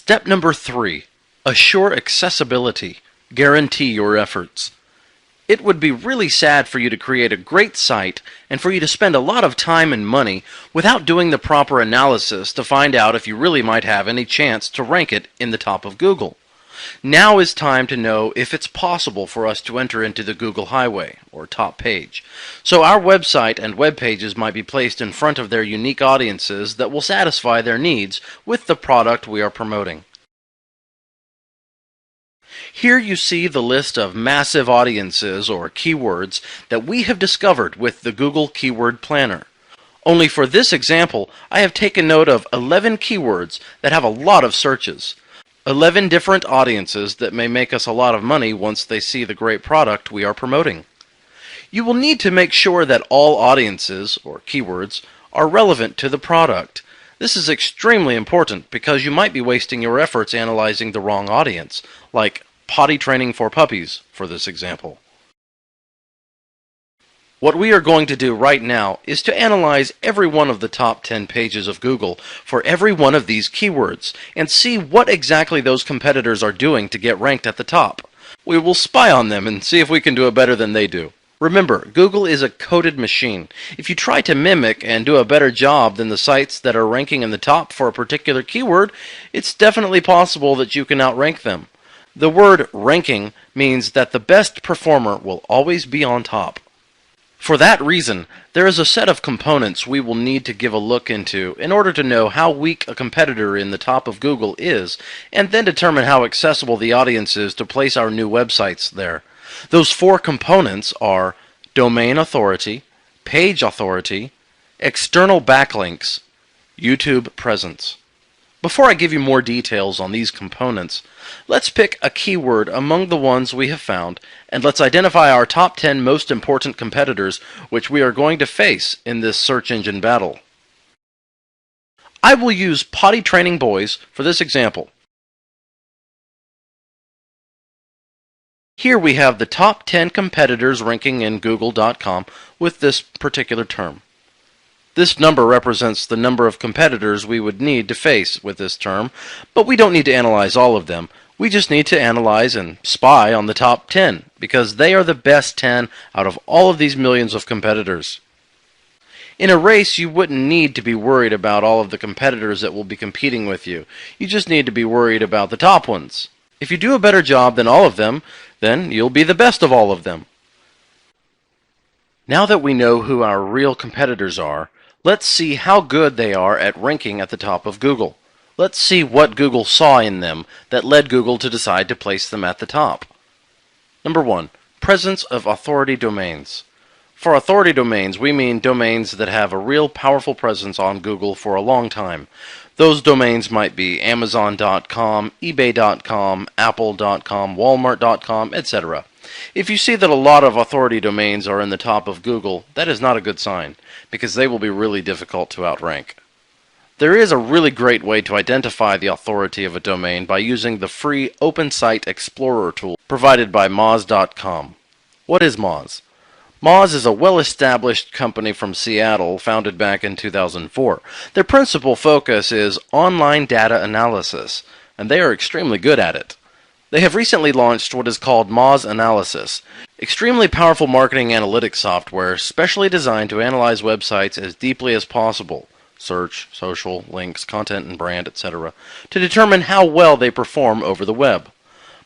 Step number 3. Assure accessibility. Guarantee your efforts. It would be really sad for you to create a great site and for you to spend a lot of time and money without doing the proper analysis to find out if you really might have any chance to rank it in the top of Google. Now is time to know if it's possible for us to enter into the Google Highway, or top page. So our website and web pages might be placed in front of their unique audiences that will satisfy their needs with the product we are promoting. Here you see the list of massive audiences or keywords that we have discovered with the Google Keyword Planner. Only for this example, I have taken note of 11 keywords that have a lot of searches. 11 different audiences that may make us a lot of money once they see the great product we are promoting. You will need to make sure that all audiences, or keywords, are relevant to the product. This is extremely important because you might be wasting your efforts analyzing the wrong audience, like potty training for puppies, for this example. What we are going to do right now is to analyze every one of the top 10 pages of Google for every one of these keywords and see what exactly those competitors are doing to get ranked at the top. We will spy on them and see if we can do it better than they do. Remember, Google is a coded machine. If you try to mimic and do a better job than the sites that are ranking in the top for a particular keyword, it's definitely possible that you can outrank them. The word ranking means that the best performer will always be on top. For that reason, there is a set of components we will need to give a look into in order to know how weak a competitor in the top of Google is, and then determine how accessible the audience is to place our new websites there. Those 4 components are domain authority, page authority, external backlinks, YouTube presence. Before I give you more details on these components, let's pick a keyword among the ones we have found, and let's identify our top 10 most important competitors which we are going to face in this search engine battle. I will use potty training boys for this example. Here we have the top 10 competitors ranking in Google.com with this particular term. This number represents the number of competitors we would need to face with this term, but we don't need to analyze all of them. We just need to analyze and spy on the top 10, because they are the best 10 out of all of these millions of competitors. In a race, you wouldn't need to be worried about all of the competitors that will be competing with you. You just need to be worried about the top ones. If you do a better job than all of them, then you'll be the best of all of them. Now that we know who our real competitors are, let's see how good they are at ranking at the top of Google. Let's see what Google saw in them that led Google to decide to place them at the top. Number 1, presence of authority domains. For authority domains, we mean domains that have a real powerful presence on Google for a long time. Those domains might be Amazon.com, eBay.com, Apple.com, Walmart.com, etc. If you see that a lot of authority domains are in the top of Google, that is not a good sign, because they will be really difficult to outrank. There is a really great way to identify the authority of a domain by using the free Open Site Explorer tool provided by Moz.com. What is Moz? Moz is a well-established company from Seattle founded back in 2004. Their principal focus is online data analysis, and they are extremely good at it. They have recently launched what is called Moz Analysis, extremely powerful marketing analytics software specially designed to analyze websites as deeply as possible, search, social, links, content and brand, etc., to determine how well they perform over the web.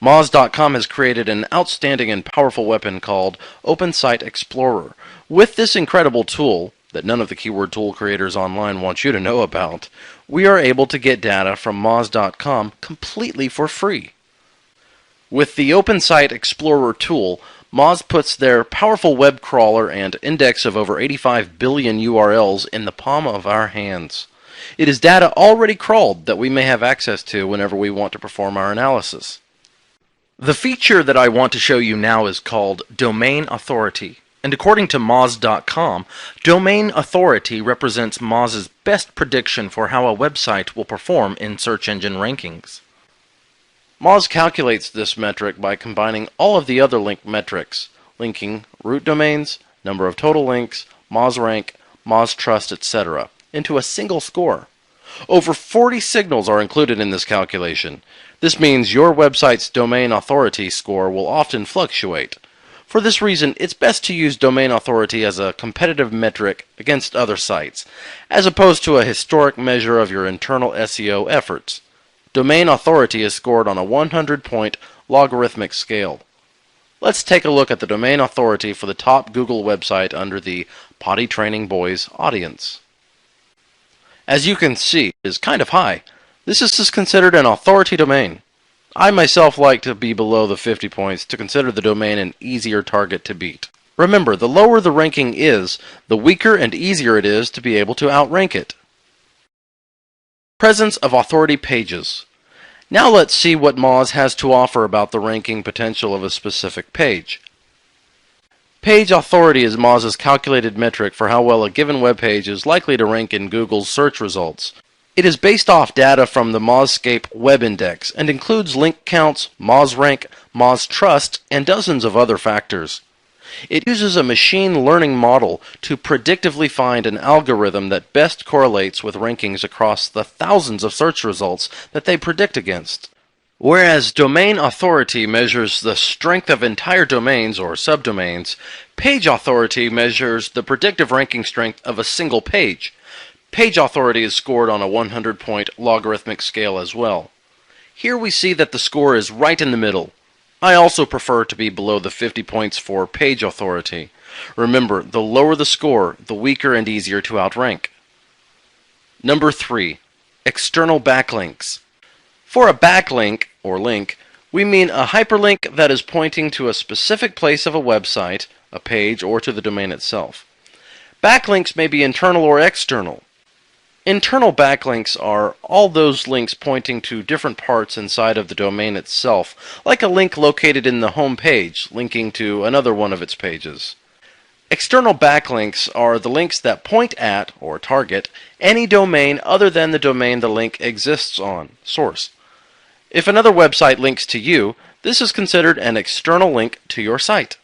Moz.com has created an outstanding and powerful weapon called Open Site Explorer. With this incredible tool, that none of the keyword tool creators online want you to know about, we are able to get data from Moz.com completely for free. With the Open Site Explorer tool, Moz puts their powerful web crawler and index of over 85 billion URLs in the palm of our hands. It is data already crawled that we may have access to whenever we want to perform our analysis. The feature that I want to show you now is called Domain Authority, and according to Moz.com, Domain Authority represents Moz's best prediction for how a website will perform in search engine rankings. Moz calculates this metric by combining all of the other link metrics, linking root domains, number of total links, Moz rank, Moz trust, etc., into a single score. Over 40 signals are included in this calculation. This means your website's domain authority score will often fluctuate. For this reason, it's best to use domain authority as a competitive metric against other sites, as opposed to a historic measure of your internal SEO efforts. Domain authority is scored on a 100-point logarithmic scale. Let's take a look at the domain authority for the top Google website under the Potty Training Boys audience. As you can see, it is kind of high. This is considered an authority domain. I myself like to be below the 50 points to consider the domain an easier target to beat. Remember, the lower the ranking is, the weaker and easier it is to be able to outrank it. Presence of authority pages. Now let's see what Moz has to offer about the ranking potential of a specific page. Page authority is Moz's calculated metric for how well a given web page is likely to rank in Google's search results. It is based off data from the Mozscape Web Index and includes link counts, MozRank, MozTrust, and dozens of other factors. It uses a machine learning model to predictively find an algorithm that best correlates with rankings across the thousands of search results that they predict against. Whereas domain authority measures the strength of entire domains or subdomains, page authority measures the predictive ranking strength of a single page. Page authority is scored on a 100-point logarithmic scale as well. Here we see that the score is right in the middle. I also prefer to be below the 50 points for page authority. Remember, the lower the score, the weaker and easier to outrank. Number 3. External backlinks. For a backlink, or link, we mean a hyperlink that is pointing to a specific place of a website, a page, or to the domain itself. Backlinks may be internal or external. Internal backlinks are all those links pointing to different parts inside of the domain itself, like a link located in the home page, linking to another one of its pages. External backlinks are the links that point at, or target, any domain other than the domain the link exists on, source. If another website links to you, this is considered an external link to your site.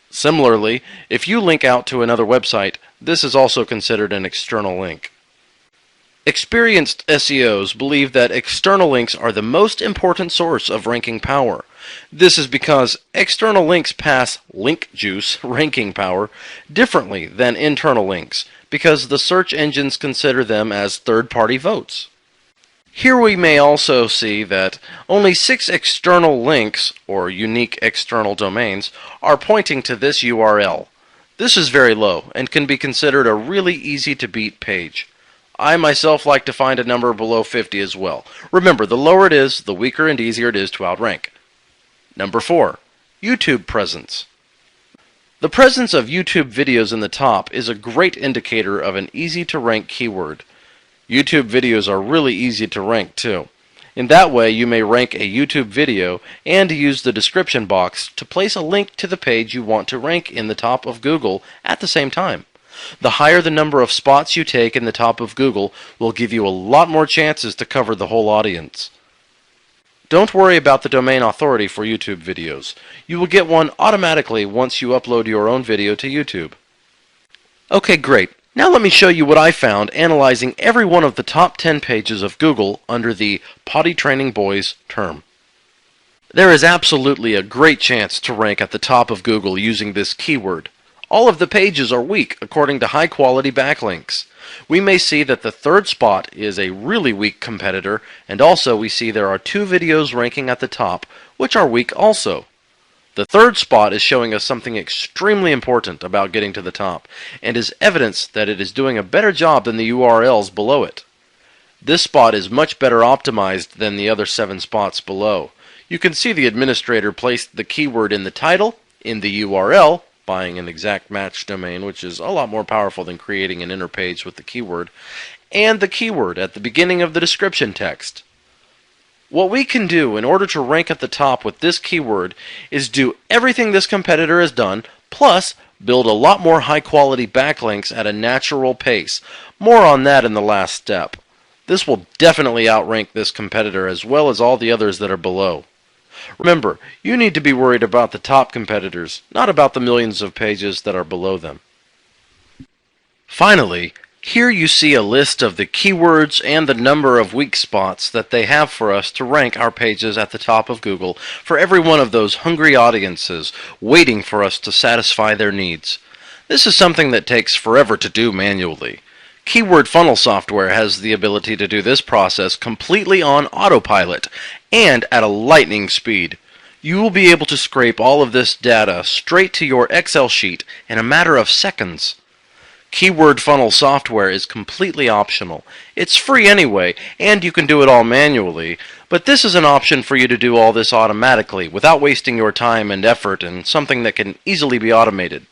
Similarly, if you link out to another website, this is also considered an external link. Experienced SEOs believe that external links are the most important source of ranking power. This is because external links pass link juice ranking power differently than internal links, because the search engines consider them as third-party votes. Here we may also see that only 6 external links, or unique external domains, are pointing to this URL. This is very low and can be considered a really easy to beat page. I myself like to find a number below 50 as well. Remember, the lower it is, the weaker and easier it is to outrank. Number 4. YouTube presence. The presence of YouTube videos in the top is a great indicator of an easy to rank keyword. YouTube videos are really easy to rank too. In that way, you may rank a YouTube video and use the description box to place a link to the page you want to rank in the top of Google at the same time. The higher the number of spots you take in the top of Google will give you a lot more chances to cover the whole audience. Don't worry about the domain authority for YouTube videos. You will get one automatically once you upload your own video to YouTube. Okay, great. Now let me show you what I found analyzing every one of the top 10 pages of Google under the Potty Training Boys term. There is absolutely a great chance to rank at the top of Google using this keyword. All of the pages are weak according to high-quality backlinks. We may see that the third spot is a really weak competitor, and also we see there are 2 videos ranking at the top, which are weak also. The third spot is showing us something extremely important about getting to the top, and is evidence that it is doing a better job than the URLs below it. This spot is much better optimized than the other 7 spots below. You can see the administrator placed the keyword in the title, in the URL, buying an exact match domain, which is a lot more powerful than creating an inner page with the keyword, and the keyword at the beginning of the description text. What we can do in order to rank at the top with this keyword is do everything this competitor has done, plus build a lot more high-quality backlinks at a natural pace. More on that in the last step. This will definitely outrank this competitor as well as all the others that are below. Remember, you need to be worried about the top competitors, not about the millions of pages that are below them. Finally, Here you see a list of the keywords and the number of weak spots that they have for us to rank our pages at the top of Google for every one of those hungry audiences waiting for us to satisfy their needs. This is something that takes forever to do manually. Keyword funnel software has the ability to do this process completely on autopilot and at a lightning speed. You will be able to scrape all of this data straight to your Excel sheet in a matter of seconds. Keyword funnel software is completely optional. It's free anyway, and you can do it all manually, but this is an option for you to do all this automatically without wasting your time and effort in something that can easily be automated.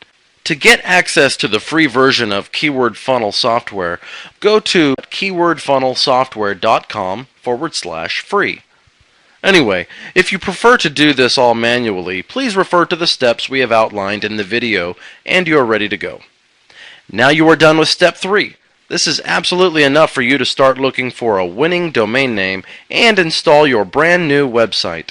To get access to the free version of Keyword Funnel Software, go to keywordfunnelsoftware.com/free. Anyway, if you prefer to do this all manually, please refer to the steps we have outlined in the video and you are ready to go. Now you are done with step 3. This is absolutely enough for you to start looking for a winning domain name and install your brand new website.